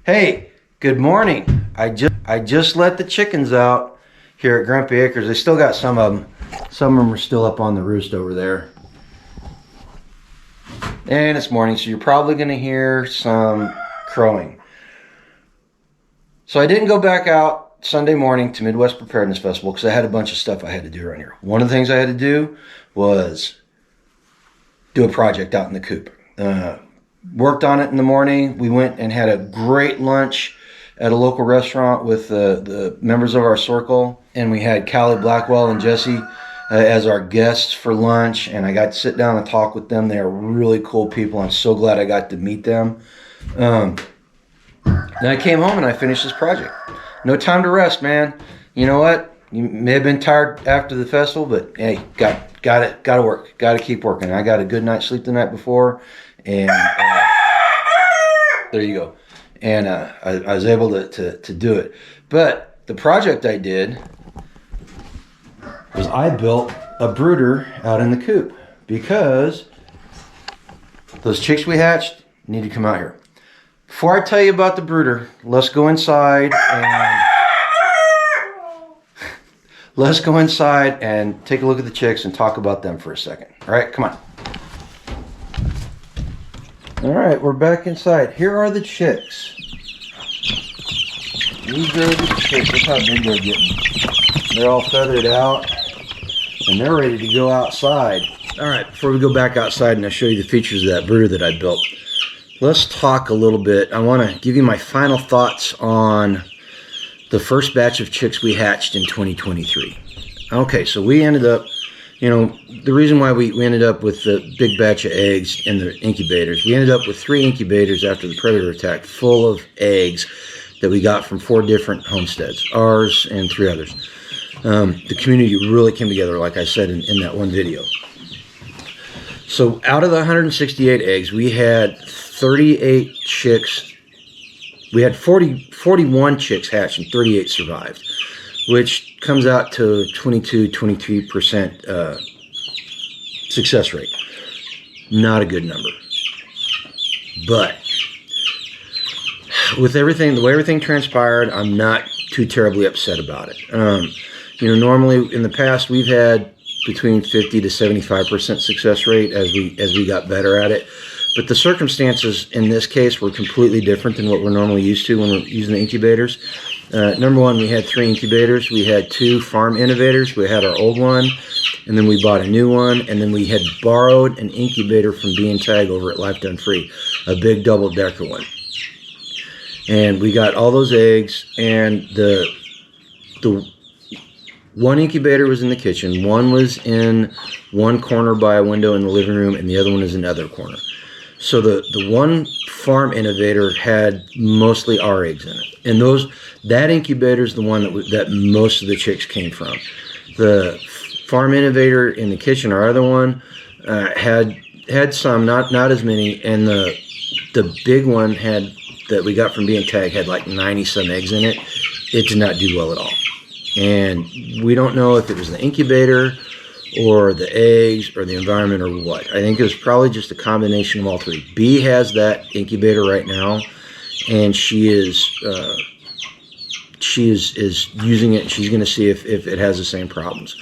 Hey, good morning. I just let the chickens out here at Grumpy Acres. They still got some of them. Some of them are still up on the roost over there. And it's morning, so you're probably going to hear some crowing. So I didn't go back out Sunday morning to Midwest Preparedness Festival because I had a bunch of stuff I had to do around here. One of the things I had to do was do a project out in the coop. Worked on it in the morning. We went and had a great lunch at a local restaurant with the members of our circle, and we had Callie Blackwell and Jesse as our guests for lunch, and I got to sit down and talk with them. They are really cool people. I'm so glad I got to meet them. Then I came home and I finished this project. No time to rest, man. You know what? You may have been tired after the festival, but hey, got to work. Got to keep working. I got a good night's sleep the night before, and there you go. And I was able to do it. But the project I did was I built a brooder out in the coop because those chicks we hatched need to come out here. Before I tell you about the brooder, let's go inside and take a look at the chicks and talk about them for a second. All right, come on. All right, we're back inside. Here are the chicks. These are the chicks. Look how big they're getting. They're all feathered out, and they're ready to go outside. All right, before we go back outside and I show you the features of that brooder that I built, let's talk a little bit. I want to give you my final thoughts on the first batch of chicks we hatched in 2023. Okay, so we ended up, the reason why we ended up with the big batch of eggs in the incubators, we ended up with 3 incubators after the predator attack full of eggs that we got from 4 different homesteads, ours and 3 others. The community really came together, like I said in that one video. So out of the 168 eggs, we had 38 chicks. We had 41 chicks hatched and 38 survived, which comes out to 23% success rate. Not a good number. But with everything, the way everything transpired, I'm not too terribly upset about it. Normally in the past we've had between 50 to 75% success rate as we got better at it. But the circumstances in this case were completely different than what we're normally used to when we're using the incubators. Number one, we had 3 incubators. We had 2 farm innovators. We had our old one, and then we bought a new one, and then we had borrowed an incubator from B&Tag over at Life Done Free, a big double-decker one. And we got all those eggs, and the one incubator was in the kitchen, one was in one corner by a window in the living room, and the other one is in the other corner. So the one farm innovator had mostly our eggs in it, and that incubator is the one that most of the chicks came from. The farm innovator in the kitchen, our other one, had some, not as many, and the big one that we got from B&Tag had like 90 some eggs in it. It did not do well at all, and we don't know if it was the incubator or the eggs or the environment or what. I think it was probably just a combination of all 3. B has that incubator right now, and she is using it. She's going to see if it has the same problems.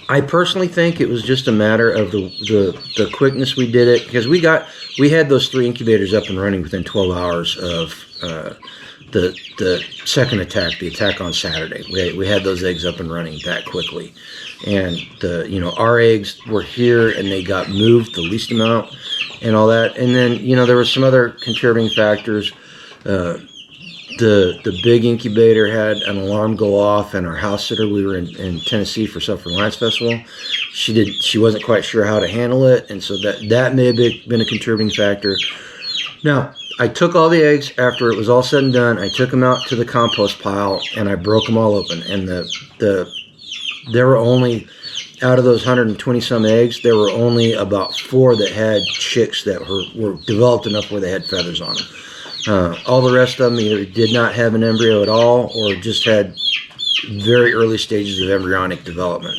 I personally think it was just a matter of the quickness we did it, because we had those 3 incubators up and running within 12 hours of the second attack, the attack on Saturday. We had those eggs up and running that quickly, and our eggs were here and they got moved the least amount and all that. And then there were some other contributing factors. The big incubator had an alarm go off, and our house sitter, we were in Tennessee for Self-Reliance Festival, she wasn't quite sure how to handle it, and so that may have been a contributing factor. Now, I took all the eggs after it was all said and done. I took them out to the compost pile and I broke them all open, and there were only, out of those 120 some eggs, there were only about 4 that had chicks that were developed enough where they had feathers on them. All the rest of them either did not have an embryo at all or just had very early stages of embryonic development.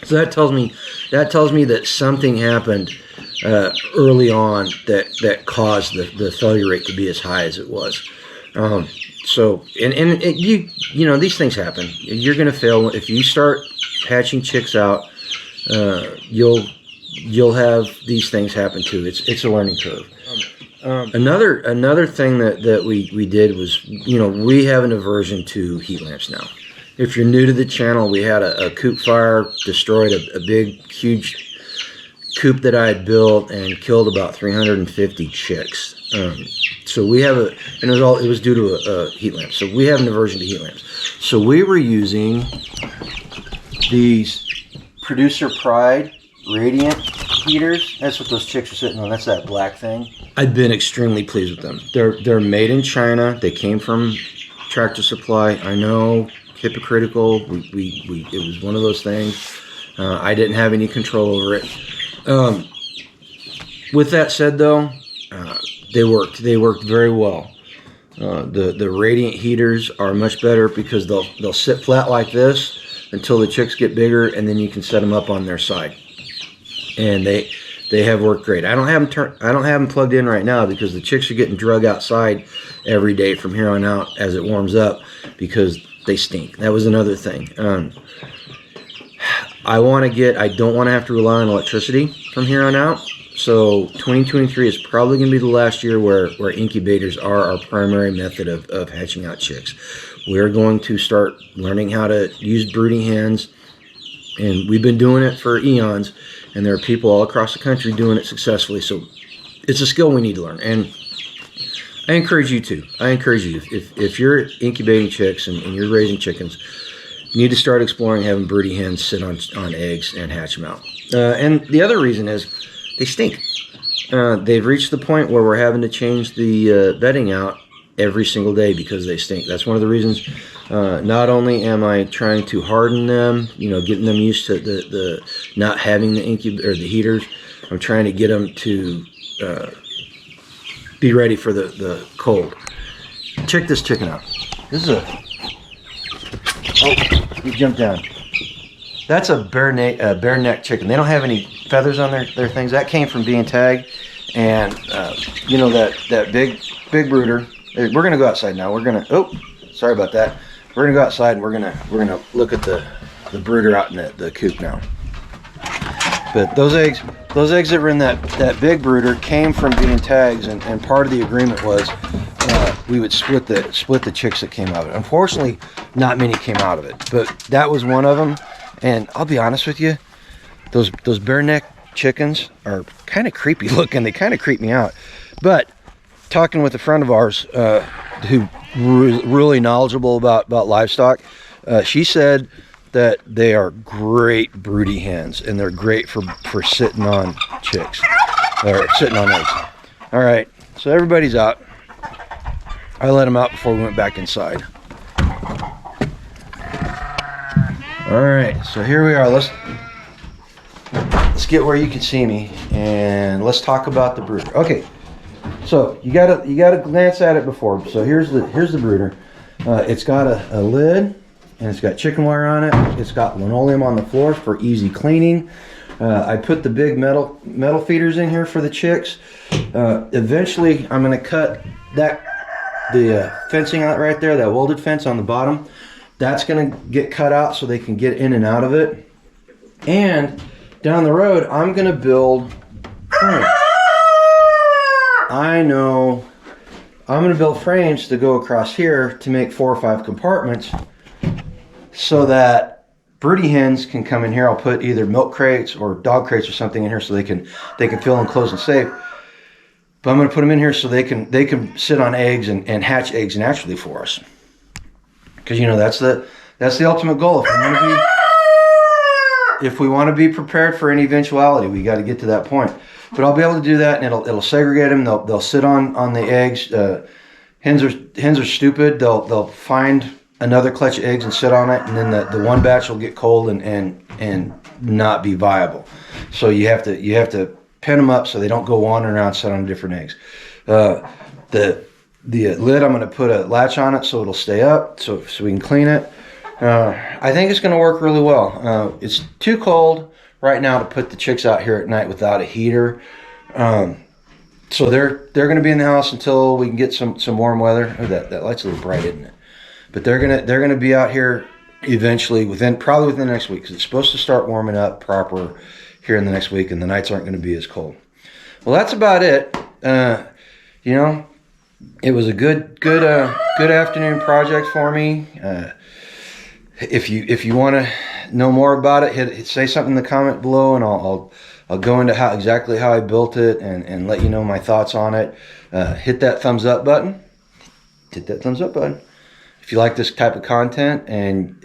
So that tells me that something happened early on that caused the failure rate to be as high as it was. So you know, these things happen. You're going to fail if you start hatching chicks out. You'll have these things happen too. It's a learning curve. Another thing that we did was, you know, we have an aversion to heat lamps now. If you're new to the channel, we had a coop fire, destroyed a big, huge coop that I had built and killed about 350 chicks. So we have and it was due to a heat lamp. So we have an aversion to heat lamps. So we were using these Producer Pride Radiant heaters. That's what those chicks are sitting on. That's that black thing. I've been extremely pleased with them. They're made in China. They came from Tractor Supply. I know, hypocritical. It was one of those things. I didn't have any control over it. With that said, though, they worked. They worked very well. The Radiant heaters are much better because they'll sit flat like this until the chicks get bigger, and then you can set them up on their side. And they have worked great. I don't have them plugged in right now because the chicks are getting drug outside every day from here on out as it warms up because they stink. That was another thing. I don't want to have to rely on electricity from here on out. So 2023 is probably going to be the last year where incubators are our primary method of hatching out chicks. We're going to start learning how to use brooding hens, and we've been doing it for eons, and there are people all across the country doing it successfully. So it's a skill we need to learn, and I encourage you to. I encourage you, if you're incubating chicks and you're raising chickens, you need to start exploring having brooding hens sit on eggs and hatch them out. And the other reason is they stink. They've reached the point where we're having to change the bedding out every single day because they stink. That's one of the reasons. Not only am I trying to harden them, you know, getting them used to the not having the the heaters, I'm trying to get them to be ready for the cold. Check this chicken out. This is he jumped down. That's a bare neck chicken. They don't have any feathers on their things. That came from being tagged, and you know, that big brooder. We're gonna go outside now. We're gonna. Oh, sorry about that. We're gonna go outside and we're gonna look at the brooder out in the coop now. But those eggs that were in that big brooder came from being tags, and part of the agreement was we would split the chicks that came out of it. Unfortunately, not many came out of it, but that was one of them. And I'll be honest with you, those bare neck chickens are kind of creepy looking. They kind of creep me out. But talking with a friend of ours who really knowledgeable about livestock, she said that they are great broody hens, and they're great for sitting on chicks or sitting on eggs. All right, so everybody's out. I let them out before we went back inside. All right, so here we are. Let's get where you can see me, and let's talk about the brooder. Okay, so you gotta glance at it before. So here's the brooder. It's got a lid, and it's got chicken wire on it. It's got linoleum on the floor for easy cleaning. I put the big metal feeders in here for the chicks. Eventually, I'm gonna cut the fencing out right there, that welded fence on the bottom. That's going to get cut out so they can get in and out of it. And down the road, I'm going to build frames. I know. I'm going to build frames to go across here to make 4 or 5 compartments so that broody hens can come in here. I'll put either milk crates or dog crates or something in here so they can feel enclosed and safe. But I'm going to put them in here so they can sit on eggs and hatch eggs naturally for us. Because, you know, that's the ultimate goal. If we want to be prepared for any eventuality, we got to get to that point. But I'll be able to do that, and it'll segregate them. They'll sit on the eggs. Hens are stupid. They'll find another clutch of eggs and sit on it, and then the one batch will get cold and not be viable. So you have to pin them up so they don't go wandering around, sit on different eggs. The lid, I'm going to put a latch on it so it'll stay up, so we can clean it. I think it's going to work really well. It's too cold right now to put the chicks out here at night without a heater. So they're going to be in the house until we can get some warm weather. Oh, that light's a little bright, isn't it? But they're gonna be out here eventually, probably within the next week, because it's supposed to start warming up proper here in the next week, and the nights aren't going to be as cold. Well, that's about it. You know, it was a good afternoon project for me. If you want to know more about it, say something in the comment below, and I'll go into exactly how I built it and let you know my thoughts on it. Hit that thumbs up button. Hit that thumbs up button if you like this type of content, and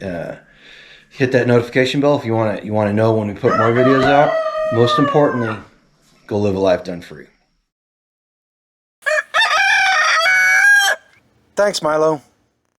hit that notification bell if you want to know when we put more videos out. Most importantly, go live a life done free. Thanks, Milo.